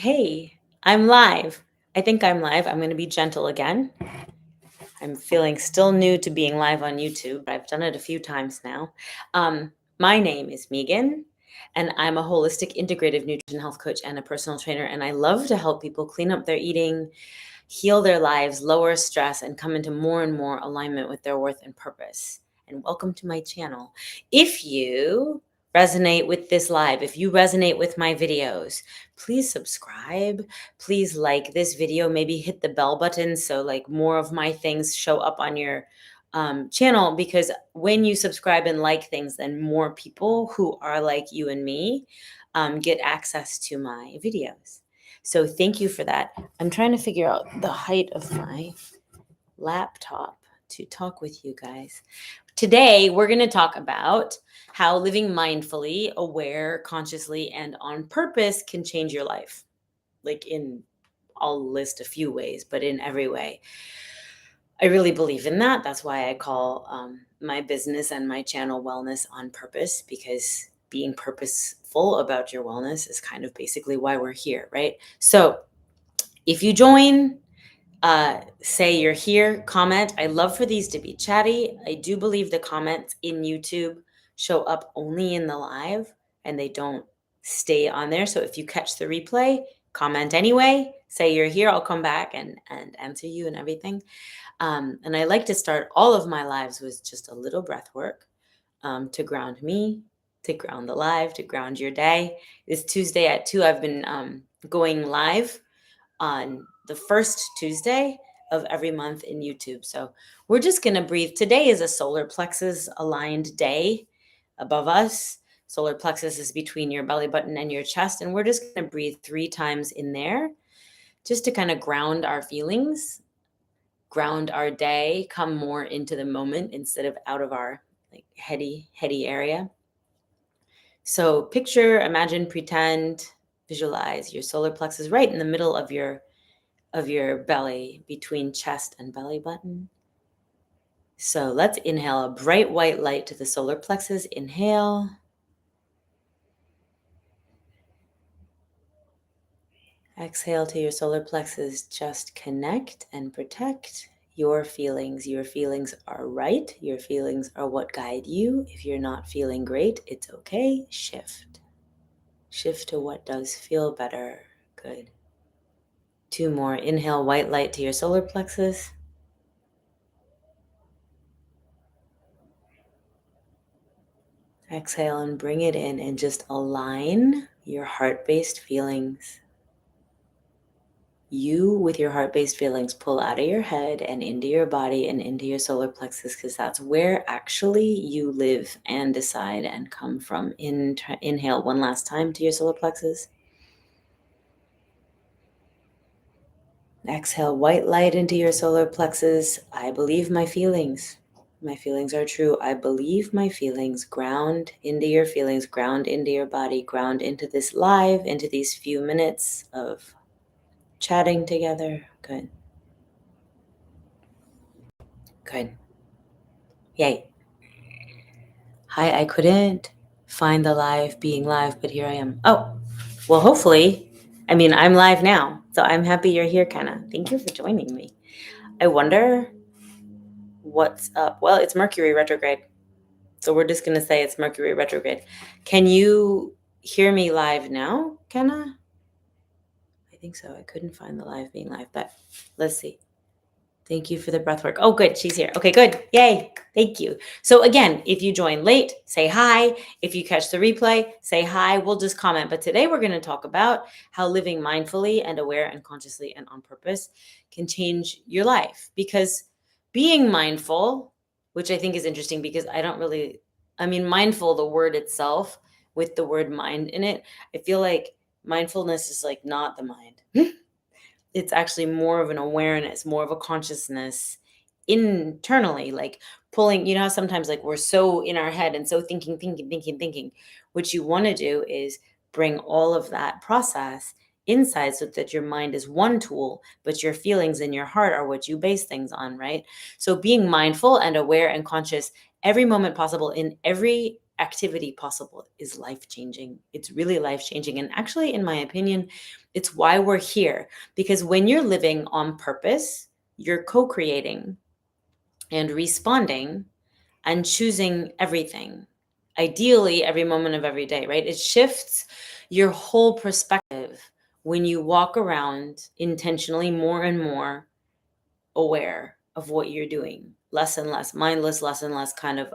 Hey, I'm live. I think I'm live. I'm going to be gentle again. I'm feeling still new to being live on YouTube, but I've done it a few times now. My name is Megan, and I'm a holistic integrative nutrition health coach and a personal trainer. And I love to help people clean up their eating, heal their lives, lower stress, and come into more and more alignment with their worth and purpose. And welcome to my channel. If you resonate with this live, if you resonate with my videos, please subscribe. Please like this video, maybe hit the bell button so like more of my things show up on your channel, because when you subscribe and like things, then more people who are like you and me get access to my videos. So thank you for that. I'm trying to figure out the height of my laptop to talk with you guys. Today, we're going to talk about how living mindfully, aware, consciously, and on purpose can change your life. I'll list a few ways, but in every way. I really believe in that. That's why I call my business and my channel Wellness on Purpose, because being purposeful about your wellness is kind of basically why we're here, right? So if you join, say you're here, comment. I love for these to be chatty. I do believe the comments in YouTube show up only in the live and they don't stay on there. So if you catch the replay, comment anyway. Say you're here. I'll come back and answer you and everything. And I like to start all of my lives with just a little breath work to ground me, to ground the live, to ground your day. It's Tuesday at 2. I've been going live on the first Tuesday of every month in YouTube. So we're just going to breathe. Today is a solar plexus aligned day above us. Solar plexus is between your belly button and your chest. And we're just going to breathe 3 times in there just to kind of ground our feelings, ground our day, come more into the moment instead of out of our like heady area. So picture, imagine, pretend, visualize your solar plexus right in the middle of your belly, between chest and belly button. So let's inhale a bright white light to the solar plexus. Inhale. Exhale to your solar plexus. Just connect and protect your feelings. Your feelings are right. Your feelings are what guide you. If you're not feeling great, it's okay. Shift. Shift to what does feel better. Good. 2 more. Inhale white light to your solar plexus. Exhale and bring it in and just align your heart-based feelings. You, with your heart-based feelings, pull out of your head and into your body and into your solar plexus, because that's where actually you live and decide and come from. Inhale one last time to your solar plexus. Exhale white light into your solar plexus. I believe my feelings. My feelings are true. I believe my feelings. Ground into your feelings, ground into your body, ground into this live, into these few minutes of chatting together. Good. Good. Yay. Hi, I couldn't find the live being live, but here I am. Oh, well, hopefully, I'm live now. So I'm happy you're here, Kenna. Thank you for joining me. I wonder what's up. Well, it's Mercury retrograde. So we're just going to say it's Mercury retrograde. Can you hear me live now, Kenna? I think so. I couldn't find the live being live, but let's see. Thank you for the breath work. Oh, good. She's here. Okay, good. Yay. Thank you. So again, if you join late, say hi. If you catch the replay, say hi. We'll just comment. But today we're going to talk about how living mindfully and aware and consciously and on purpose can change your life. Because being mindful, which I think is interesting because mindful, the word itself with the word mind in it, I feel like mindfulness is like not the mind. It's actually more of an awareness, more of a consciousness internally, like pulling, how sometimes like we're so in our head and so thinking. What you want to do is bring all of that process inside so that your mind is one tool, but your feelings and your heart are what you base things on, right? So being mindful and aware and conscious every moment possible in every activity possible is life changing. It's really life changing. And actually, in my opinion, it's why we're here. Because when you're living on purpose, you're co creating and responding and choosing everything. Ideally, every moment of every day, right? It shifts your whole perspective when you walk around intentionally more and more aware of what you're doing, less and less mindless, less and less kind of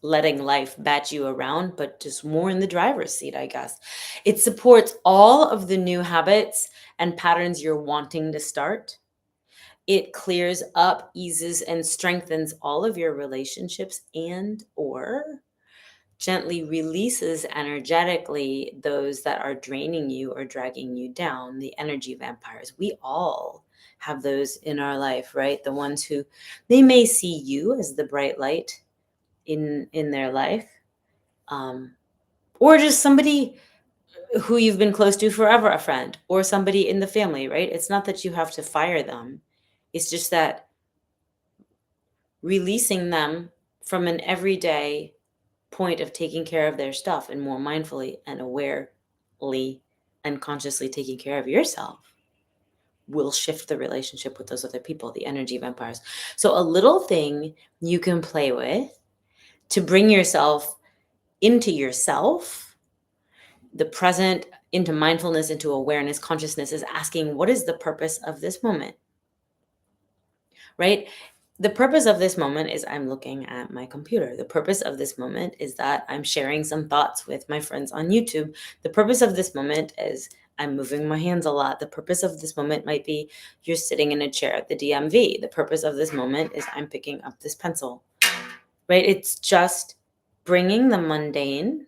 letting life bat you around, but just more in the driver's seat, I guess. It supports all of the new habits and patterns you're wanting to start. It clears up, eases, and strengthens all of your relationships and or gently releases energetically those that are draining you or dragging you down, the energy vampires. We all have those in our life, right? The ones who they may see you as the bright light in their life, um, or just somebody who you've been close to forever, a friend, or somebody in the family, right? It's not that you have to fire them. It's just that releasing them from an everyday point of taking care of their stuff and more mindfully and awarely and consciously taking care of yourself will shift the relationship with those other people, the energy vampires. So, a little thing you can play with to bring yourself into yourself, the present, into mindfulness, into awareness, consciousness, is asking, what is the purpose of this moment? Right? The purpose of this moment is I'm looking at my computer. The purpose of this moment is that I'm sharing some thoughts with my friends on YouTube. The purpose of this moment is I'm moving my hands a lot. The purpose of this moment might be you're sitting in a chair at the DMV. The purpose of this moment is I'm picking up this pencil, right? It's just bringing the mundane,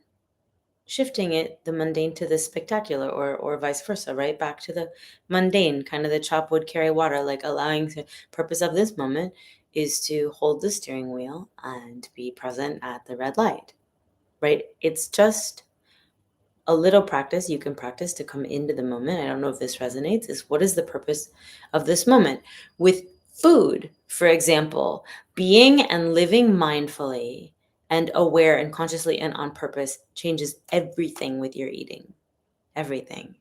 shifting the mundane to the spectacular, or vice versa, right? Back to the mundane, kind of the chop wood, carry water, like allowing the purpose of this moment is to hold the steering wheel and be present at the red light, right? It's just a little practice you can practice to come into the moment. I don't know if this resonates, is what is the purpose of this moment? With food, for example, being and living mindfully and aware and consciously and on purpose changes everything with your eating. Everything.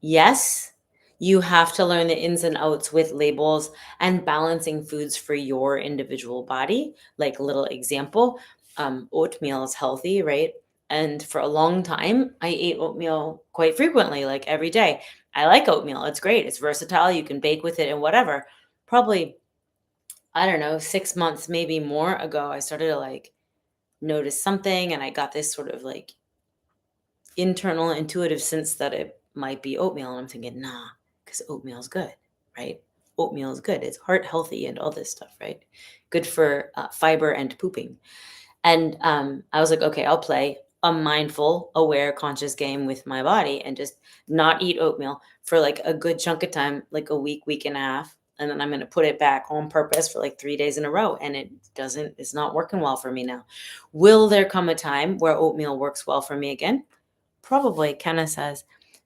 Yes, you have to learn the ins and outs with labels and balancing foods for your individual body. Like, little example, oatmeal is healthy, right? And for a long time, I ate oatmeal quite frequently, like every day. I like oatmeal. It's great. It's versatile. You can bake with it and whatever. Probably, I don't know, 6 months, maybe more ago, I started to like notice something, and I got this sort of like internal intuitive sense that it might be oatmeal. And I'm thinking, nah, because oatmeal is good, right? Oatmeal is good. It's heart healthy and all this stuff, right? Good for fiber and pooping. And I was like, okay, I'll play a mindful, aware, conscious game with my body and just not eat oatmeal for like a good chunk of time, like a week, week and a half. And then I'm going to put it back on purpose for like 3 days in a row. And it's not working well for me now. Will there come a time where oatmeal works well for me again? Probably. Kenna says,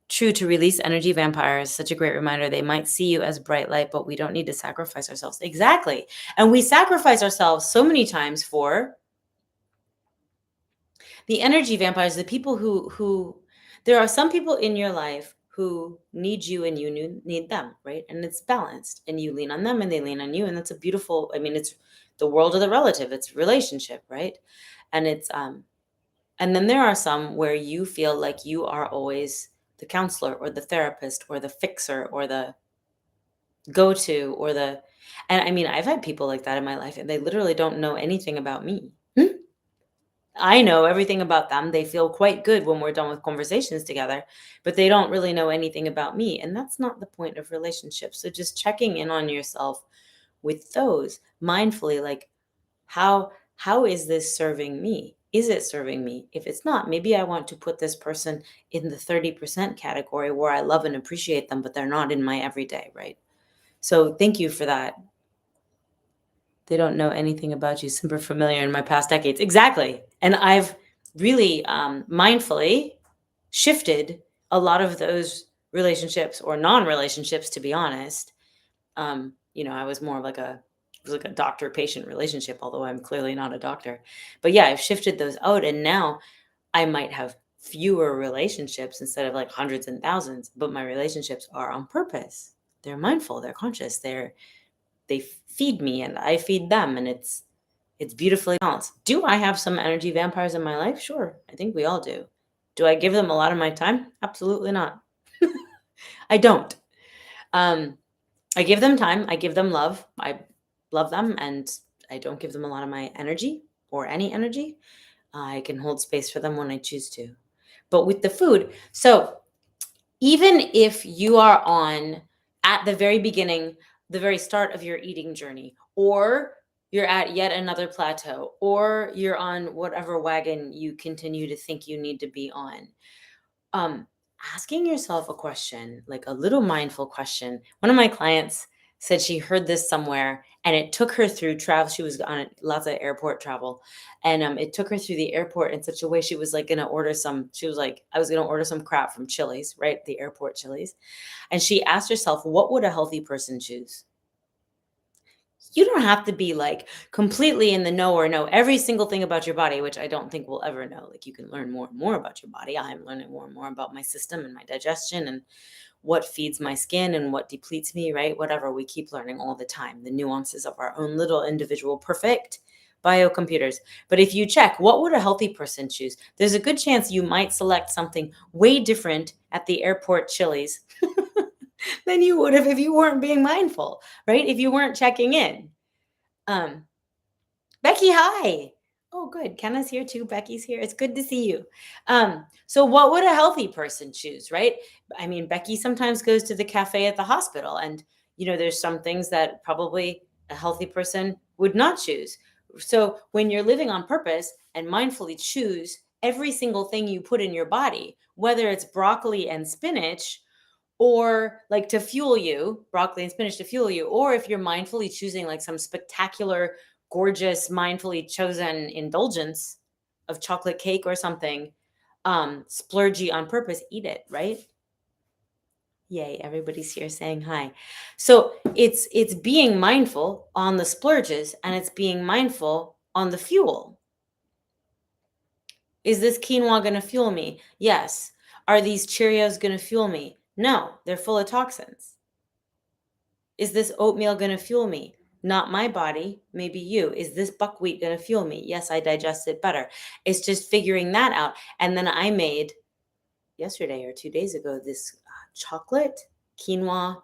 true, to release energy vampires, such a great reminder. They might see you as bright light, but we don't need to sacrifice ourselves. Exactly. And we sacrifice ourselves so many times for the energy vampires, the people who there are some people in your life who need you and you need them, right? And it's balanced, and you lean on them and they lean on you, and that's a beautiful, I mean, it's the world of the relative, it's relationship, right? And it's and then there are some where you feel like you are always the counselor or the therapist or the fixer or the go-to or the, and I mean, I've had people like that in my life and they literally don't know anything about me. I know everything about them. They feel quite good when we're done with conversations together, but they don't really know anything about me. And that's not the point of relationships. So just checking in on yourself with those mindfully, like how is this serving me? Is it serving me? If it's not, maybe I want to put this person in the 30% category where I love and appreciate them, but they're not in my everyday, right? So thank you for that. They don't know anything about you, super familiar in my past decades. Exactly. And I've really mindfully shifted a lot of those relationships or non relationships, to be honest. I was more of like a It was like a doctor-patient relationship, although I'm clearly not a doctor. But yeah, I've shifted those out, and now I might have fewer relationships instead of like hundreds and thousands, but my relationships are on purpose. They're mindful, they're conscious, they feed me and I feed them, and it's beautifully balanced. Do I have some energy vampires in my life? Sure. I think we all do. Do I give them a lot of my time? Absolutely not. I don't. Um, I give them time, I give them love. I love them, and I don't give them a lot of my energy or any energy. I can hold space for them when I choose to. But with the food, so even if you are on at the very beginning, the very start of your eating journey, or you're at yet another plateau, or you're on whatever wagon you continue to think you need to be on, um, asking yourself a question, like a little mindful question. One of my clients said she heard this somewhere and it took her through travel. She was on lots of airport travel, and it took her through the airport in such a way she was like going to order some. She was like, I was going to order some crap from Chili's, right? The airport Chili's. And she asked herself, what would a healthy person choose? You don't have to be like completely in the know or know every single thing about your body, which I don't think we'll ever know. Like, you can learn more and more about your body. I'm learning more and more about my system and my digestion and what feeds my skin and what depletes me, right? Whatever. We keep learning all the time, the nuances of our own little individual perfect biocomputers. But if you check, what would a healthy person choose? There's a good chance you might select something way different at the airport Chili's than you would have if you weren't being mindful, right? If you weren't checking in. Um, Becky, hi. Oh, good. Kenna's here too. Becky's here. It's good to see you. So what would a healthy person choose, right? I mean, Becky sometimes goes to the cafe at the hospital, and there's some things that probably a healthy person would not choose. So when you're living on purpose and mindfully choose every single thing you put in your body, whether it's broccoli and spinach, or like to fuel you, broccoli and spinach to fuel you, or if you're mindfully choosing like some spectacular, gorgeous, mindfully chosen indulgence of chocolate cake or something, splurgy on purpose, eat it, right? Yay, everybody's here saying hi. So it's being mindful on the splurges, and it's being mindful on the fuel. Is this quinoa going to fuel me? Yes. Are these Cheerios going to fuel me? No, they're full of toxins. Is this oatmeal going to fuel me? Not my body, maybe you. Is this buckwheat going to fuel me? Yes, I digest it better. It's just figuring that out. And then I made yesterday or 2 days ago this chocolate quinoa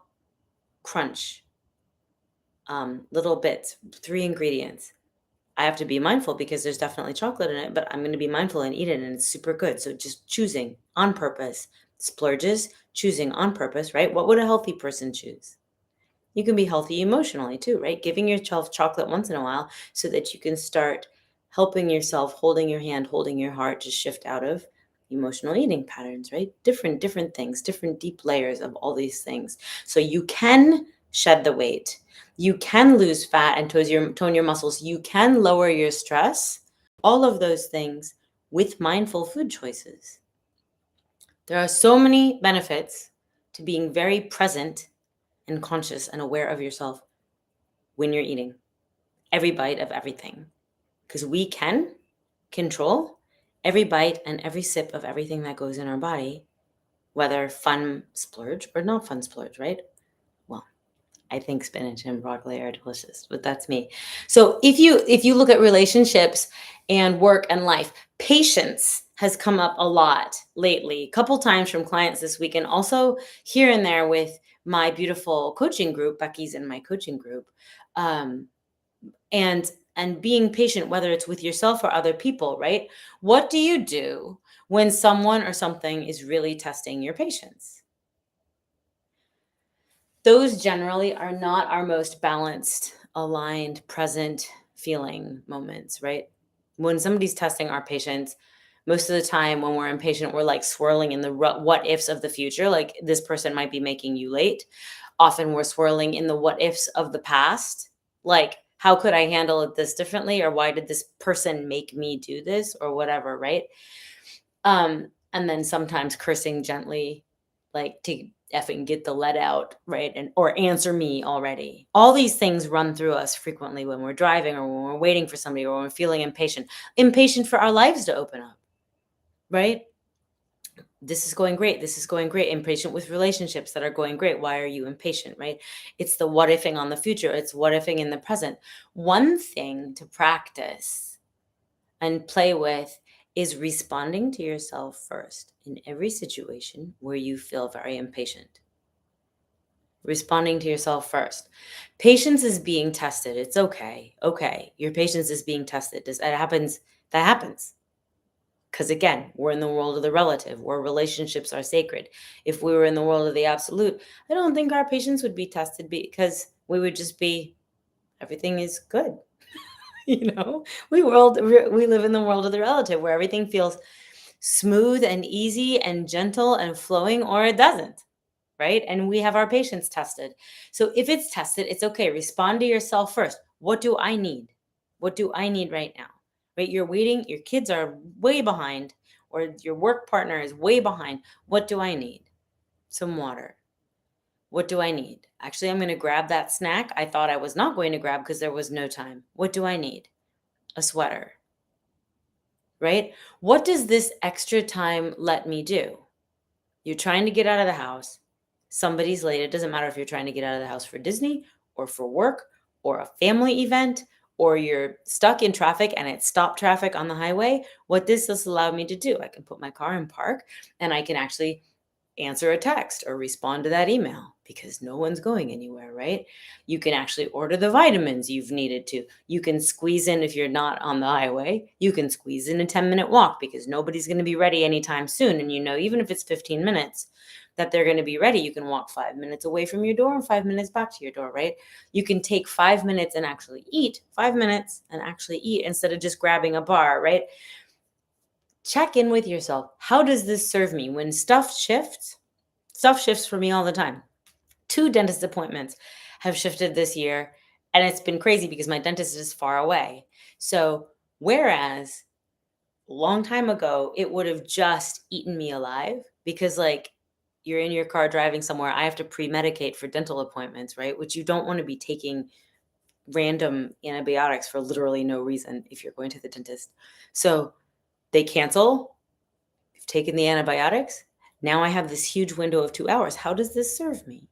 crunch. Little bits, 3 ingredients. I have to be mindful because there's definitely chocolate in it, but I'm going to be mindful and eat it, and it's super good. So just choosing on purpose, splurges, choosing on purpose, right? What would a healthy person choose? You can be healthy emotionally too, right? Giving yourself chocolate once in a while so that you can start helping yourself, holding your hand, holding your heart to shift out of emotional eating patterns, right? Different things, different deep layers of all these things. So you can shed the weight. You can lose fat and tone your muscles. You can lower your stress. All of those things with mindful food choices. There are so many benefits to being very present and conscious and aware of yourself when you're eating every bite of everything, because we can control every bite and every sip of everything that goes in our body, whether fun splurge or not fun splurge, right? Well, I think spinach and broccoli are delicious, but that's me. So if you look at relationships and work and life, patience has come up a lot lately, a couple times from clients this week, and also here and there with my beautiful coaching group. Becky's in my coaching group. Um, and being patient, whether it's with yourself or other people, right? What do you do when someone or something is really testing your patience? Those generally are not our most balanced, aligned, present feeling moments, right? When somebody's testing our patience, most of the time when we're impatient, we're like swirling in the what ifs of the future. Like, this person might be making you late. Often we're swirling in the what ifs of the past. Like, how could I handle it this differently? Or why did this person make me do this? Or whatever, right? And then sometimes cursing gently, like to effing get the lead out, right? And or answer me already. All these things run through us frequently when we're driving or when we're waiting for somebody or when we're feeling impatient. Impatient for our lives to open up, right? This is going great. This is going great. Impatient with relationships that are going great. Why are you impatient, right? It's the what ifing on the future. It's what ifing in the present. One thing to practice and play with is responding to yourself first in every situation where you feel very impatient. Responding to yourself first. Patience is being tested. It's okay. Okay. Your patience is being tested. That happens. That happens. Because again, we're in the world of the relative, where relationships are sacred. If we were in the world of the absolute, I don't think our patience would be tested because we would just be, everything is good. We live in the world of the relative where everything feels smooth and easy and gentle and flowing, or it doesn't, right? And we have our patience tested. So if it's tested, it's okay. Respond to yourself first. What do I need? What do I need right now? Right? You're waiting, your kids are way behind, or your work partner is way behind. What do I need? Some water. What do I need? Actually, I'm going to grab that snack I thought I was not going to grab because there was no time. What do I need? A sweater. Right? What does this extra time let me do? You're trying to get out of the house. Somebody's late. It doesn't matter if you're trying to get out of the house for Disney or for work or a family event, or you're stuck in traffic and it's stop traffic on the highway. What this has allowed me to do, I can put my car in park and I can actually answer a text or respond to that email because no one's going anywhere, right? You can actually order the vitamins you've needed to. You can squeeze in, if you're not on the highway, you can squeeze in a 10-minute walk because nobody's going to be ready anytime soon. And even if it's 15 minutes that they're going to be ready, you can walk 5 minutes away from your door and 5 minutes back to your door, right? You can take 5 minutes and actually eat, 5 minutes and actually eat instead of just grabbing a bar, right? Check in with yourself. How does this serve me? When stuff shifts for me all the time. 2 dentist appointments have shifted this year, and it's been crazy because my dentist is far away. So, whereas a long time ago, it would have just eaten me alive because, like, you're in your car driving somewhere, I have to pre-medicate for dental appointments, right? Which you don't want to be taking random antibiotics for literally no reason if you're going to the dentist. So, they cancel. You've taken the antibiotics. Now I have this huge window of 2 hours. How does this serve me?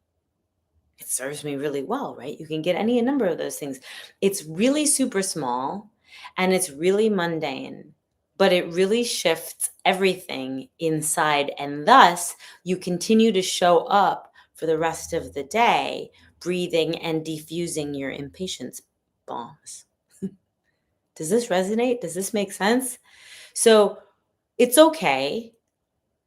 It serves me really well, right? You can get any number of those things. It's really super small and it's really mundane, but it really shifts everything inside. And thus, you continue to show up for the rest of the day, breathing and diffusing your impatience bombs. Does this resonate? Does this make sense? So it's okay.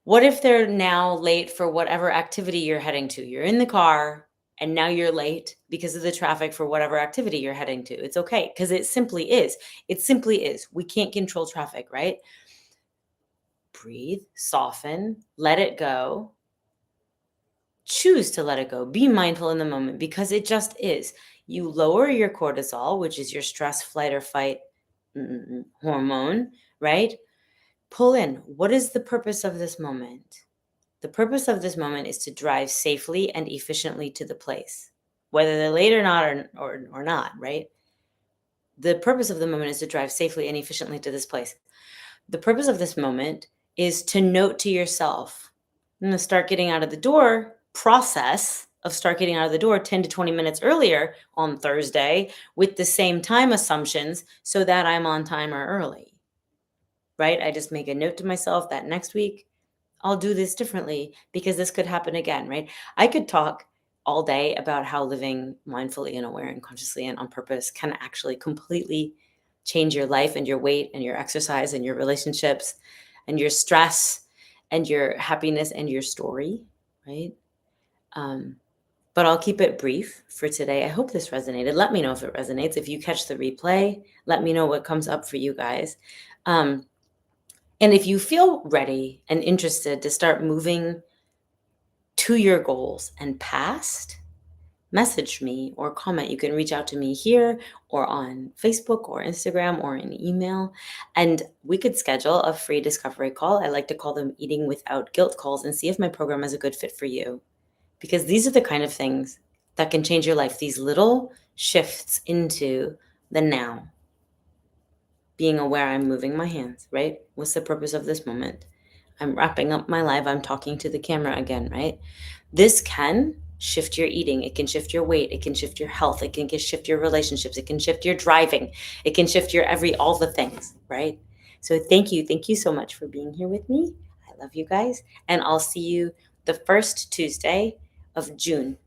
What if they're now late for whatever activity you're heading to? You're in the car and now you're late because of the traffic for whatever activity you're heading to. It's okay because it simply is. It simply is. We can't control traffic, right? Breathe, soften, let it go. Choose to let it go. Be mindful in the moment because it just is. You lower your cortisol, which is your stress, flight, or fight hormone, right? Pull in. What is the purpose of this moment? The purpose of this moment is to drive safely and efficiently to the place, whether they're late or not, or not, right? The purpose of the moment is to drive safely and efficiently to this place. The purpose of this moment is to note to yourself, I'm going to start getting out of the door process of start getting out of the door 10 to 20 minutes earlier on Thursday with the same time assumptions so that I'm on time or early, right? I just make a note to myself that next week I'll do this differently because this could happen again, right? I could talk all day about how living mindfully and aware and consciously and on purpose can actually completely change your life and your weight and your exercise and your relationships and your stress and your happiness and your story, right? But I'll keep it brief for today. I hope this resonated. Let me know if it resonates. If you catch the replay, let me know what comes up for you guys. And if you feel ready and interested to start moving to your goals and past, message me or comment. You can reach out to me here or on Facebook or Instagram or an email, and we could schedule a free discovery call. I like to call them eating without guilt calls and see if my program is a good fit for you. because these are the kind of things that can change your life. These little shifts into the now. Being aware I'm moving my hands, right? What's the purpose of this moment? I'm wrapping up my live. I'm talking to the camera again, right? This can shift your eating. It can shift your weight. It can shift your health. It can shift your relationships. It can shift your driving. It can shift your all the things, right? So thank you. Thank you so much for being here with me. I love you guys. And I'll see you the first Tuesday of June.